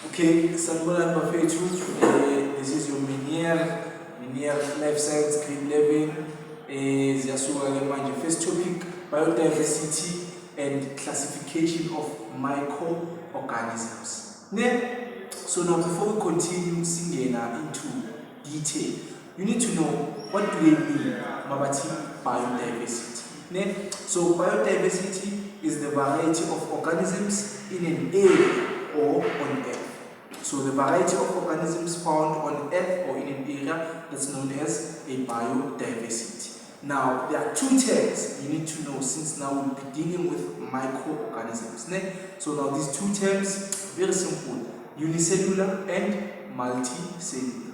Okay, sanibonani bafethu. This is your Minier Life Science grade 11. Ziyasuka ke manje first topic, biodiversity and classification of microorganisms. So now before we continue singena into detail, you need to know what do we mean mabati biodiversity. So biodiversity is the variety of organisms in an area or on Earth. So the variety of organisms found on Earth or in an area that's known as a biodiversity. Now, there are two terms you need to know since now we'll be dealing with microorganisms. So now these two terms, very simple, unicellular and multicellular.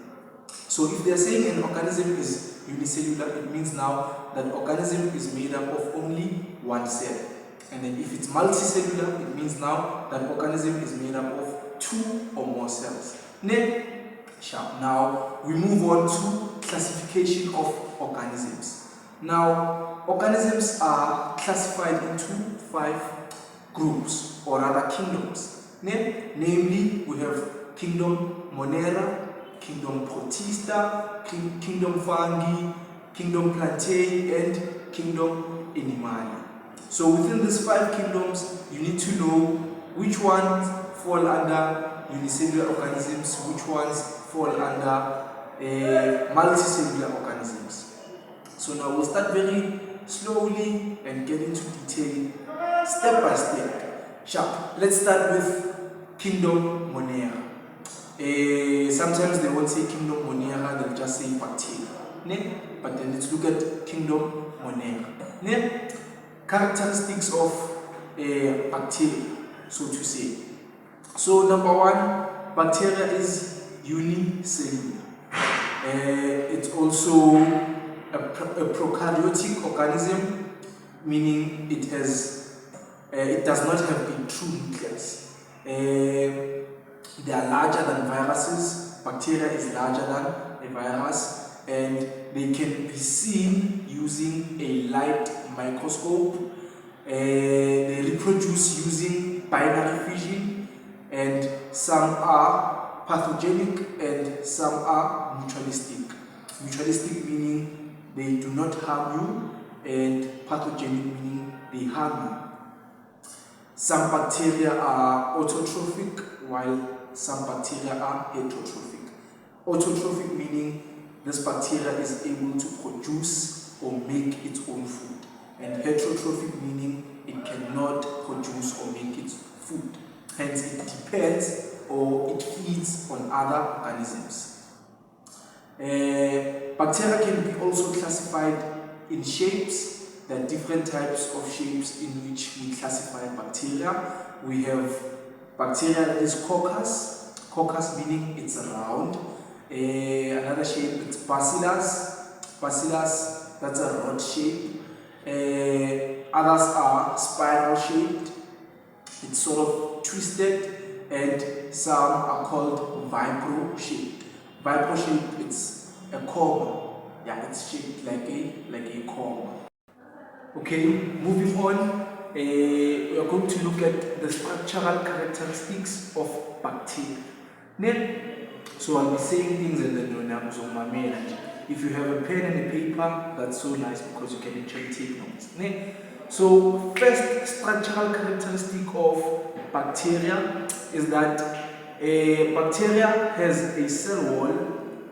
So if they're saying an organism is unicellular, it means now that organism is made up of only one cell. And then if it's multicellular, it means now that organism is made up of two or more cells. Now we move on to classification of organisms. Now organisms are classified into 5 groups or rather kingdoms. Namely, we have kingdom Monera, kingdom Protista, kingdom Fungi, kingdom Plantae, and kingdom Animalia. So within these 5 kingdoms, you need to know which ones fall under unicellular organisms, which ones fall under multicellular organisms. So now we'll start very slowly and get into detail step by step. Let's start with kingdom Monera. Sometimes they won't say kingdom Monera, they'll just say bacteria. But then let's look at kingdom Monera. Characteristics of bacteria, so to say. So number 1, bacteria is unicellular. It's also a prokaryotic organism, meaning it does not have a true nucleus. They are larger than viruses. Bacteria is larger than a virus, and they can be seen using a light microscope. They reproduce using binary fission, and some are pathogenic and some are mutualistic. Mutualistic meaning they do not harm you, and pathogenic meaning they harm you. Some bacteria are autotrophic while some bacteria are heterotrophic. Autotrophic meaning this bacteria is able to produce or make its own food, and heterotrophic meaning it cannot produce or make its food. Hence it depends or it feeds on other organisms. Bacteria can be also classified in shapes. There are different types of shapes in which we classify bacteria. We have bacteria that is coccus. Coccus meaning it's round. Another shape it's bacillus. Bacillus, that's a rod shape. Others are spiral shaped. It's sort of twisted, and some are called vibro shaped. Vibro shaped, it's a comma. Yeah, it's shaped like a comma. Okay, moving on, we are going to look at the structural characteristics of bacteria. So I'll be saying things and then if you have a pen and a paper, that's so nice because you can actually take notes. So first structural characteristic of bacteria is that a bacteria has a cell wall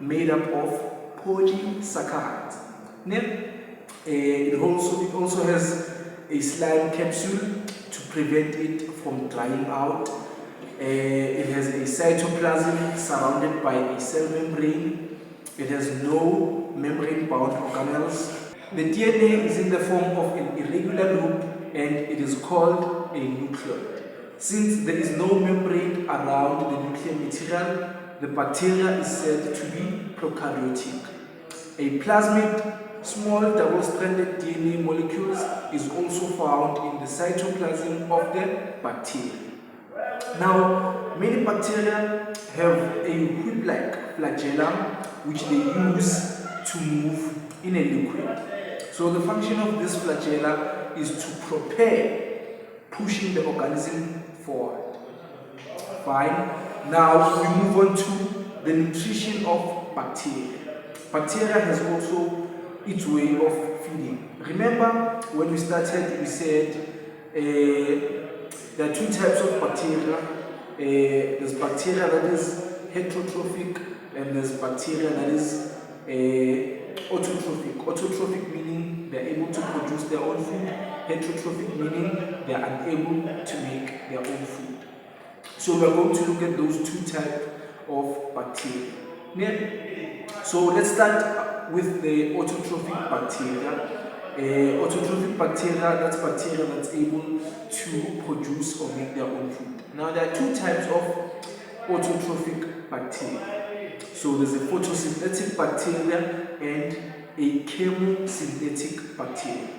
made up of polysaccharides. It also has a slime capsule to prevent it from drying out. It has a cytoplasm surrounded by a cell membrane. It has no membrane-bound organelles. The DNA is in the form of an irregular loop, and it is called a nucleoid. Since there is no membrane around the nuclear material, the bacteria is said to be prokaryotic. A plasmid, small double-stranded DNA molecules is also found in the cytoplasm of the bacteria. Now, many bacteria have a whip-like flagellum which they use to move in a liquid. So the function of this flagella is to propel, pushing the organism forward. Fine. Now we move on to the nutrition of bacteria. Bacteria has also its way of feeding. Remember when we started, we said there are two types of bacteria. There's bacteria that is heterotrophic, and there's bacteria that is autotrophic. Autotrophic meaning they're able to produce their own food. Heterotrophic meaning they are unable to make their own food. So we are going to look at those two types of bacteria. So let's start with the autotrophic bacteria. Autotrophic bacteria, that's bacteria that's able to produce or make their own food. Now there are two types of autotrophic bacteria. So there's a photosynthetic bacteria and a chemosynthetic bacteria.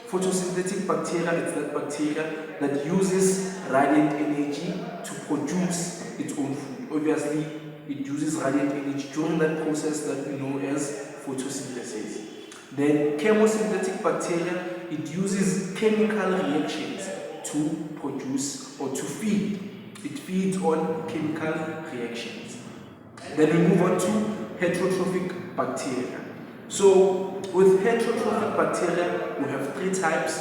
Photosynthetic bacteria is that bacteria that uses radiant energy to produce its own food. Obviously, it uses radiant energy during that process that we know as photosynthesis. Then chemosynthetic bacteria, it uses chemical reactions to produce or to feed. It feeds on chemical reactions. Then we move on to heterotrophic bacteria. So with heterotrophic bacteria, we have three types.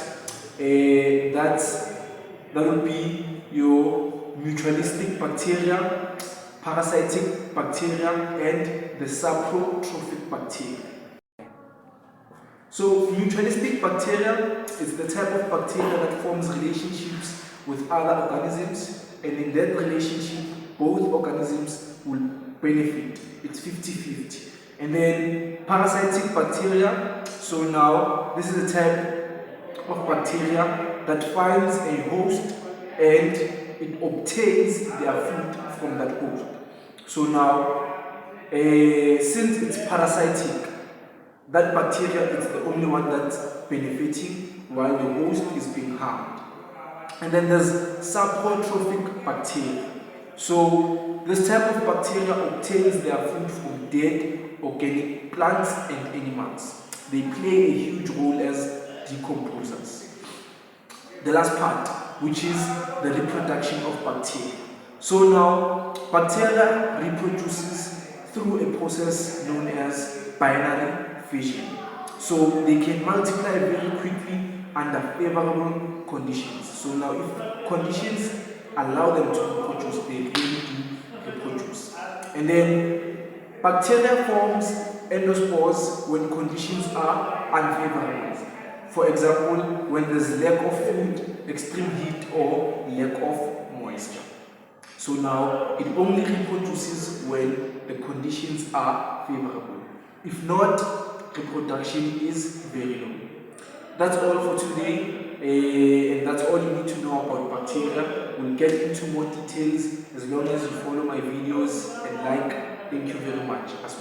That would be your mutualistic bacteria, parasitic bacteria, and the saprotrophic bacteria. So mutualistic bacteria is the type of bacteria that forms relationships with other organisms, and in that relationship, both organisms will benefit. It's 50-50. And then parasitic bacteria, so now this is a type of bacteria that finds a host and it obtains their food from that host. So now, since it's parasitic, that bacteria is the only one that's benefiting while the host is being harmed. And then there's saprotrophic bacteria. So this type of bacteria obtains their food from dead organic plants and animals. They play a huge role as decomposers. The last part, which is the reproduction of bacteria. So now, bacteria reproduces through a process known as binary fission. So they can multiply very quickly under favorable conditions. So now if conditions allow them to reproduce, they really do reproduce. And then bacteria forms endospores when conditions are unfavorable. For example, when there's lack of food, extreme heat, or lack of moisture. So now it only reproduces when the conditions are favorable. If not, reproduction is very low. That's all for today, and that's all you need to know about bacteria. We'll get into more details as long as you follow my videos and like. Thank you very much. As